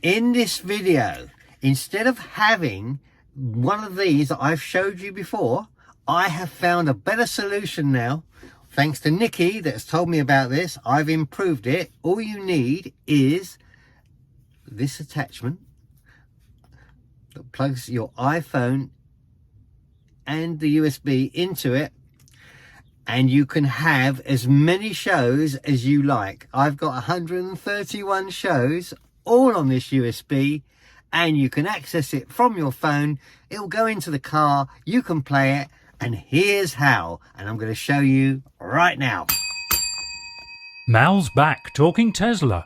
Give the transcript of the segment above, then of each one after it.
In this video, instead of having one of these that I've showed you before, I have found a better solution now. Thanks to Nikki that's told me about this, I've improved it. All you need is this attachment that plugs your iPhone and the USB into it, and you can have as many shows as you like. I've got 131 shows all on this USB, and you can access it from your phone. It'll go into the car, you can play it, and here's how, and I'm going to show you right now. Mal's back talking Tesla.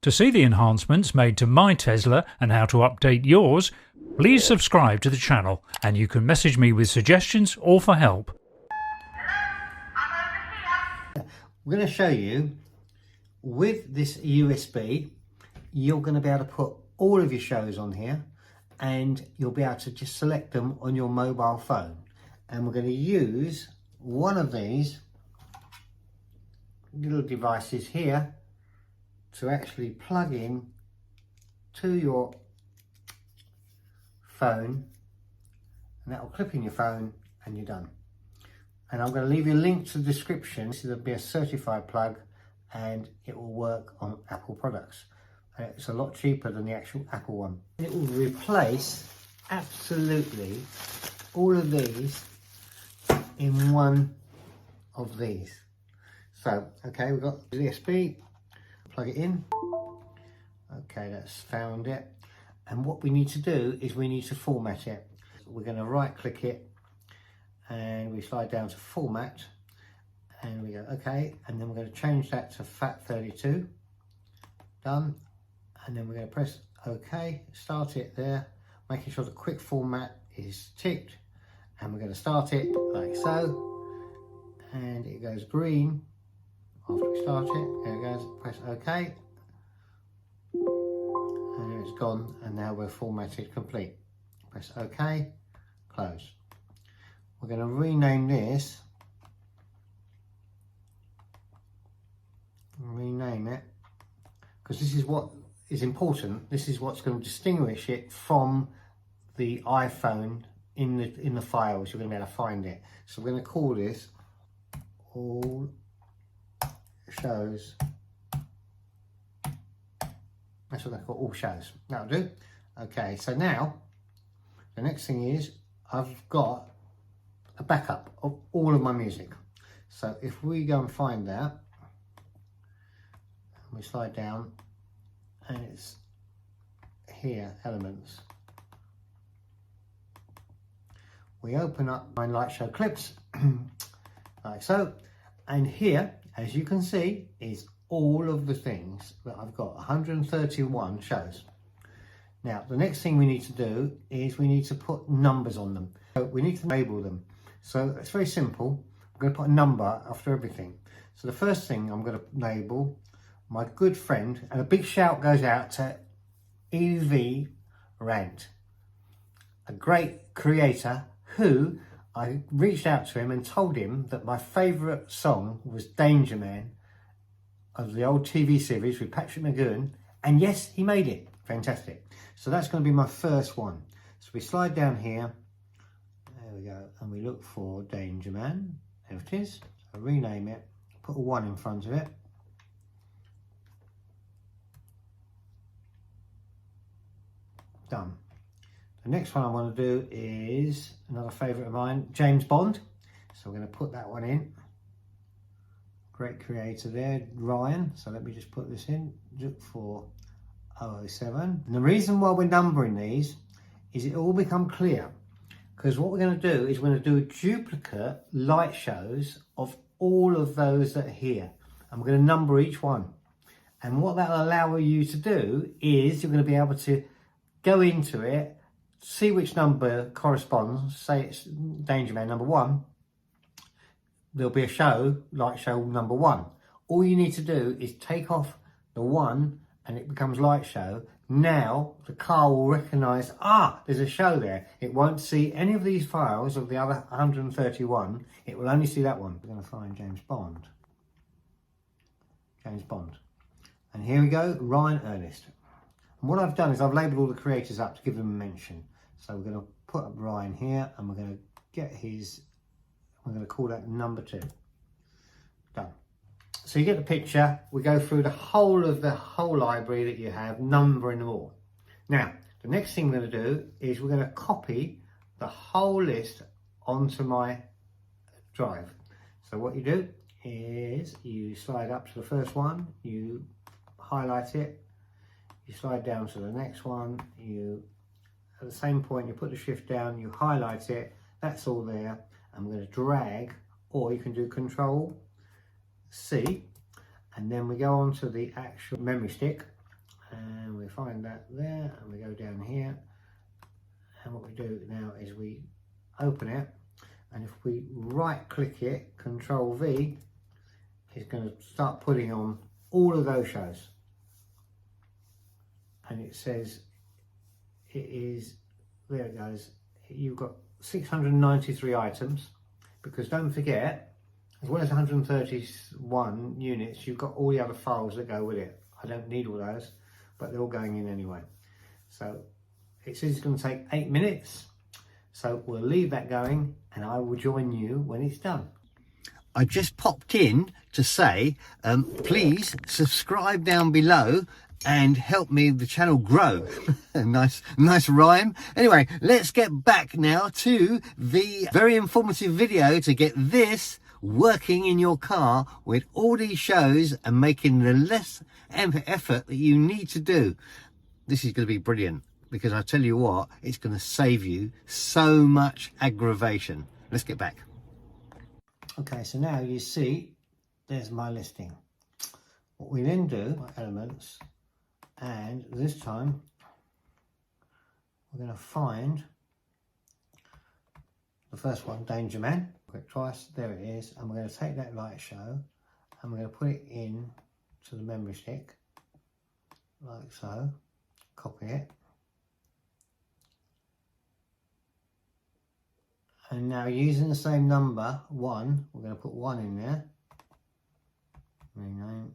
To see the enhancements made to my Tesla and how to update yours, please subscribe to the channel, and you can message me with suggestions or for help. We're going to show you with this USB, you're going to be able to put all of your shows on here, and you'll be able to just select them on your mobile phone. And we're going to use one of these little devices here to actually plug in to your phone, and that will clip in your phone and you're done. And I'm going to leave you a link to the description. This will be a certified plug, and it will work on Apple products. It's a lot cheaper than the actual Apple one. It will replace absolutely all of these in one of these. So, okay, we've got the USB, plug it in. Okay, that's found it. And what we need to do is we need to format it. We're going to right click it, and we slide down to format, and we go okay, and then we're going to change that to FAT32. Done. And then we're going to press OK, start it there, making sure the quick format is ticked, and we're going to start it like so, and it goes green after we start it. There it goes, press OK, and it's gone, and now we're formatted complete. Press OK, close. We're going to rename this, rename it, because this is what is important. This is what's going to distinguish it from the iPhone in the files. You're going to be able to find it. So we're going to call this all shows. That's what they call all shows. That'll do. Okay, so now the next thing is I've got a backup of all of my music. So if we go and find that, and we slide down, and it's here, elements. We open up my Lightshow clips, like so, and here, as you can see, is all of the things that I've got, 131 shows. Now, the next thing we need to do is we need to put numbers on them. So we need to label them. So it's very simple. I'm going to put a number after everything. So the first thing I'm going to label my good friend, and a big shout goes out to EV Rant, a great creator who I reached out to him and told him that my favourite song was Danger Man of the old TV series with Patrick McGowan, and yes, he made it. Fantastic. So that's going to be my first one. So we slide down here, there we go, and we look for Danger Man. There it is. So rename it, put a 1 in front of it. Done. The next one I want to do is another favourite of mine, James Bond. So we're going to put that one in. Great creator there, Ryan. So let me just put this in. Look for 007. And the reason why we're numbering these is it all become clear. Because what we're going to do is we're going to do a duplicate light shows of all of those that are here. And we're going to number each one. And what that will allow you to do is you're going to be able to go into it, see which number corresponds. Say it's Danger Man number 1. There'll be a show, light show number 1. All you need to do is take off the 1 and it becomes light show. Now the car will recognise, there's a show there. It won't see any of these files of the other 131. It will only see that one. We're going to find James Bond. James Bond. And here we go, Ryan Ernest. And what I've done is I've labelled all the creators up to give them a mention. So we're going to put up Ryan here, and we're going to get his, we're going to call that number 2. Done. So you get the picture. We go through the whole library that you have, numbering them all. Now, the next thing we're going to do is we're going to copy the whole list onto my drive. So what you do is you slide up to the first one, you highlight it, you slide down to the next one, you at the same point you put the shift down, you highlight it, that's all there, and we're going to drag, or you can do Control C, and then we go on to the actual memory stick, and we find that there, and we go down here, and what we do now is we open it, and if we right click it, Control V, it's going to start putting on all of those shows, and it says it is, there it goes, you've got 693 items, because don't forget, as well as 131 units, you've got all the other files that go with it. I don't need all those, but they're all going in anyway. So it says it's going to take 8 minutes, so we'll leave that going, and I will join you when it's done. I just popped in to say, please subscribe down below and help me the channel grow. nice rhyme. Anyway, let's get back now to the very informative video to get this working in your car with all these shows and making the less effort that you need to do. This is going to be brilliant, because I tell you what, it's going to save you so much aggravation. Let's get back. Okay, so now you see there's my listing. What we then do, my elements, and this time we're going to find the first one, Danger Man. Click twice, there it is, and we're going to take that light show and we're going to put it in to the memory stick, like so. Copy it. And now using the same number, 1, we're going to put 1 in there. Rename.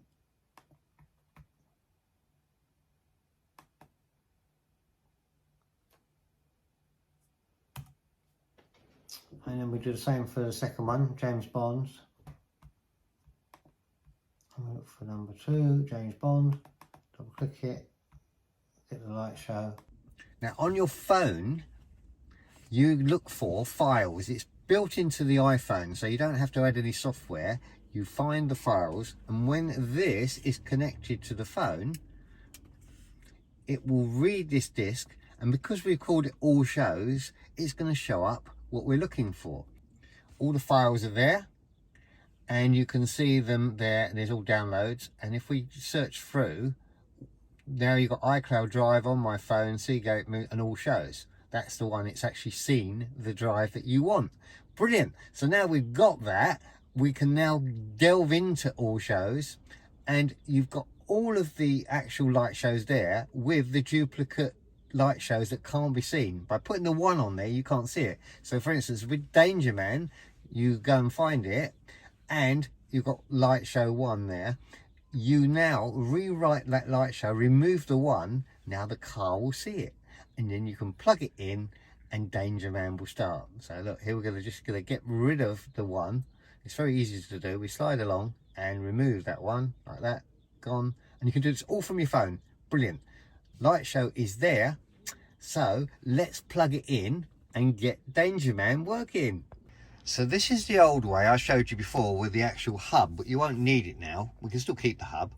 And then we do the same for the second one, James Bond. I'm going to look for number 2, James Bond. Double click it, get the light show. Now on your phone, you look for files. It's built into the iPhone, so you don't have to add any software. You find the files, and when this is connected to the phone, it will read this disc, and because we've called it all shows, it's going to show up what we're looking for. All the files are there, and you can see them there. There's all downloads, and if we search through, now you've got iCloud Drive on my phone, Seagate, and all shows. That's the one. It's actually seen the drive that you want. Brilliant. So now we've got that, we can now delve into all shows, and you've got all of the actual light shows there with the duplicate light shows that can't be seen. By putting the 1 on there, you can't see it. So for instance, with Danger Man, you go and find it, and you've got light show 1 there. You now rewrite that light show, remove the 1, now the car will see it, and then you can plug it in and Danger Man will start. So look, here we're just going to get rid of the 1. It's very easy to do. We slide along and remove that 1 like that, gone, and you can do this all from your phone. Brilliant. Light show is there, so let's plug it in and get Danger Man working. So this is the old way I showed you before with the actual hub, but you won't need it now. We can still keep the hub.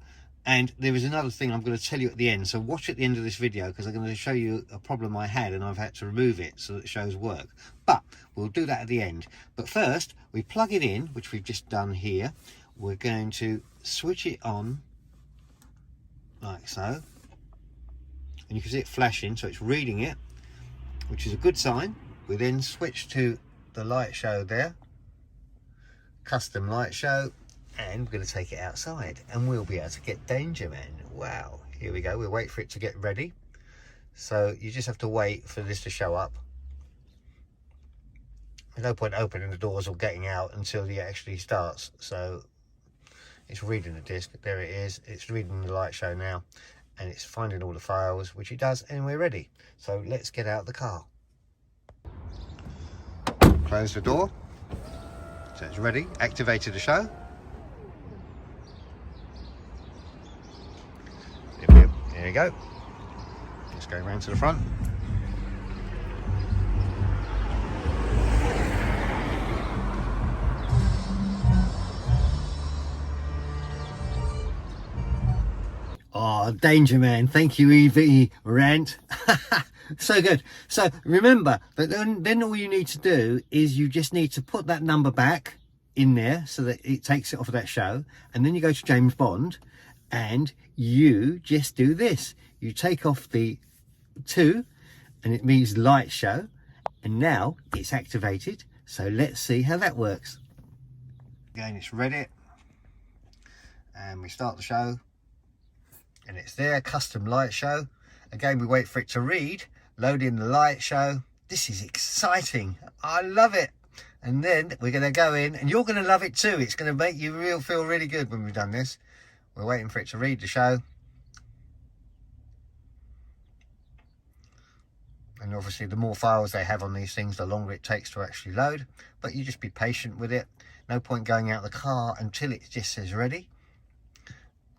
And there is another thing I'm going to tell you at the end, so watch at the end of this video, because I'm going to show you a problem I had and I've had to remove it so that the shows work. But we'll do that at the end. But first, we plug it in, which we've just done here. We're going to switch it on like so, and you can see it flashing, so it's reading it, which is a good sign. We then switch to the light show there, custom light show, and we're going to take it outside and we'll be able to get Danger Man. Wow, here we go. We'll wait for it to get ready. So you just have to wait for this to show up. There's no point opening the doors or getting out until it actually starts. So it's reading the disc. There it is. It's reading the light show now. and it's finding all the files, which it does, and we're ready. So let's get out the car. Close the door, so it's ready. Activated the show. There you go. Let's go around to the front. Oh, Danger Man, thank you, EV Rant. So good. So remember that then all you need to do is you just need to put that number back in there so that it takes it off of that show, and then you go to James Bond and you just do this. You take off the 2 and it means light show, and now it's activated. So let's see how that works. Again, it's ready, and we start the show. And it's there, custom light show. Again, we wait for it to read, load in the light show. This is exciting. I love it. And then we're going to go in, and you're going to love it too. It's going to make you feel really good when we've done this. We're waiting for it to read the show. And obviously the more files they have on these things, the longer it takes to actually load. But you just be patient with it. No point going out the car until it just says ready.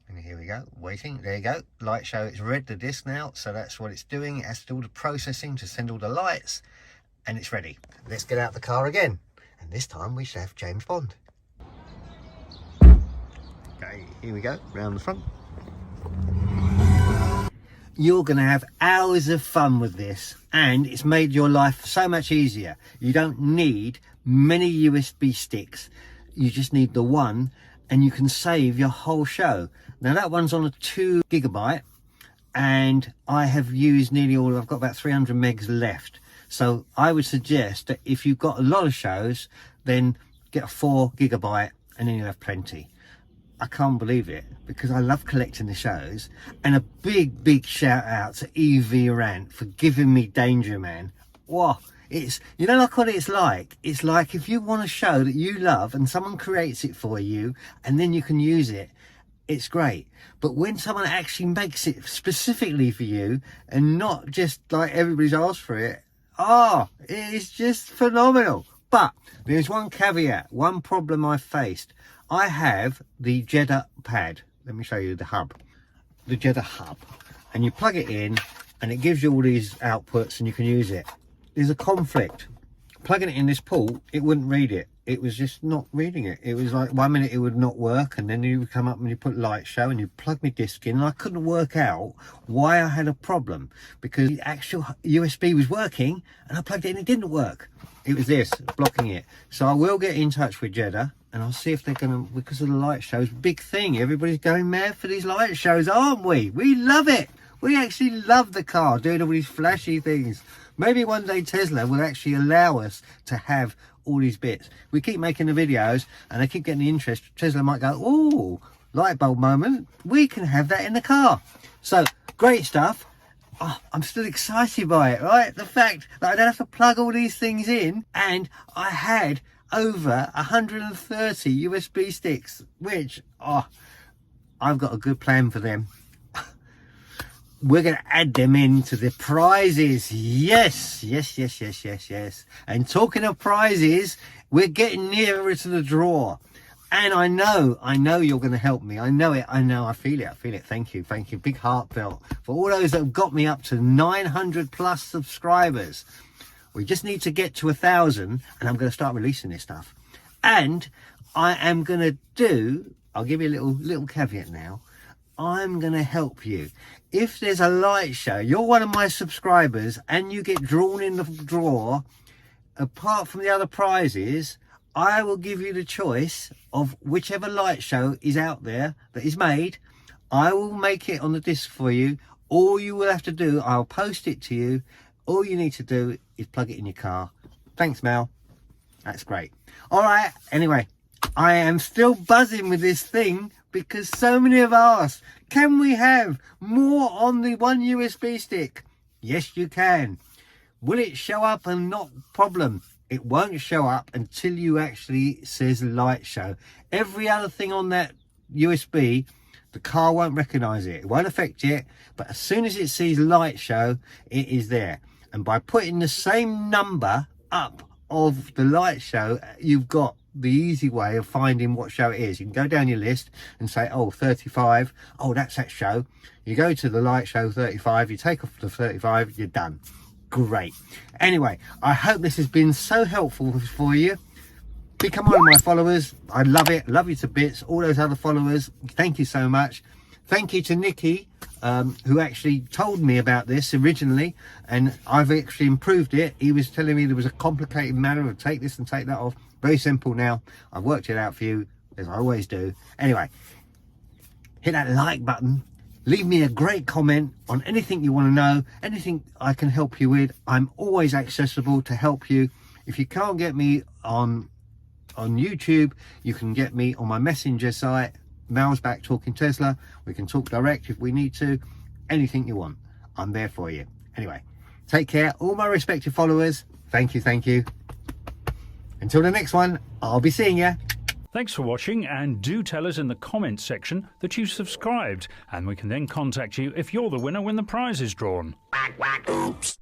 And here we go, waiting. There you go, light show. It's read the disc now, so that's what it's doing. It has to do all the processing to send all the lights, and it's ready. Let's get out the car again, and this time we should have James Bond. Okay, here we go, round the front. You're going to have hours of fun with this, and it's made your life so much easier. You don't need many USB sticks. You just need the one, and you can save your whole show. Now that one's on a 2 GB, and I have used nearly all. I've got about 300 megs left. So I would suggest that if you've got a lot of shows, then get a 4 GB, and then you'll have plenty. I can't believe it, because I love collecting the shows. And a big shout out to EV Rant for giving me Danger Man. Wow. It's, you know, like what it's like if you want a show that you love and someone creates it for you and then you can use it, it's great. But when someone actually makes it specifically for you and not just like everybody's asked for it, it is just phenomenal. But there's one caveat, one problem I faced. I have the Jeddah pad. Let me show you the hub, the Jeddah hub, and you plug it in and it gives you all these outputs and you can use it. There's a conflict. Plugging it in this port, it wouldn't read it. It was just not reading it. It was like 1 minute it would not work, and then you would come up and you put light show and you plug my disc in, and I couldn't work out why I had a problem, because the actual USB was working and I plugged it in, it didn't work. It was this, blocking it. So I will get in touch with Jeddah and I'll see if they're going to, because of the light shows, big thing. Everybody's going mad for these light shows, aren't we? We love it. We actually love the car doing all these flashy things. Maybe one day Tesla will actually allow us to have all these bits. We keep making the videos and they keep getting the interest. Tesla might go, oh, light bulb moment. We can have that in the car. So great stuff. Oh, I'm still excited by it, right? The fact that I don't have to plug all these things in, and I had over 130 USB sticks, which, I've got a good plan for them. We're going to add them into the prizes. Yes. And talking of prizes, we're getting nearer to the draw. And I know you're going to help me. I know it. I feel it. Thank you. Big heartfelt for all those that have got me up to 900 plus subscribers. We just need to get to 1,000 and I'm going to start releasing this stuff. And I am going to do, I'll give you a little caveat now. I'm going to help you. If there's a light show, you're one of my subscribers and you get drawn in the draw, apart from the other prizes, I will give you the choice of whichever light show is out there that is made. I will make it on the disc for you. All you will have to do, I'll post it to you. All you need to do is plug it in your car. Thanks, Mel. That's great. All right. Anyway, I am still buzzing with this thing because so many have asked, can we have more on the one USB stick? Yes, you can. Will it show up? And not problem. It won't show up until you actually says light show. Every other thing on that USB The car won't recognise it. It won't affect it. But as soon as it sees light show, it is there. And by putting the same number up of the light show, you've got the easy way of finding what show it is. You can go down your list and say, oh, 35. Oh, that's that show. You go to the light show 35. You take off the 35. You're done. Great. Anyway, I hope this has been so helpful for you. Become one of my followers. I love it. Love you to bits. All those other followers, thank you so much. Thank you to Nikki, who actually told me about this originally, and I've actually improved it. He was telling me there was a complicated manner of take this and take that off. Very simple now. I've worked it out for you, as I always do. Anyway, hit that like button. Leave me a great comment on anything you want to know, anything I can help you with. I'm always accessible to help you. If you can't get me on YouTube, you can get me on my messenger site, Mal's Back Talking Tesla. We can talk direct if we need to. Anything you want, I'm there for you. Anyway, take care. All my respective followers, thank you. Until the next one, I'll be seeing you. Thanks for watching, and do tell us in the comments section that you subscribed, and we can then contact you if you're the winner when the prize is drawn. Oops.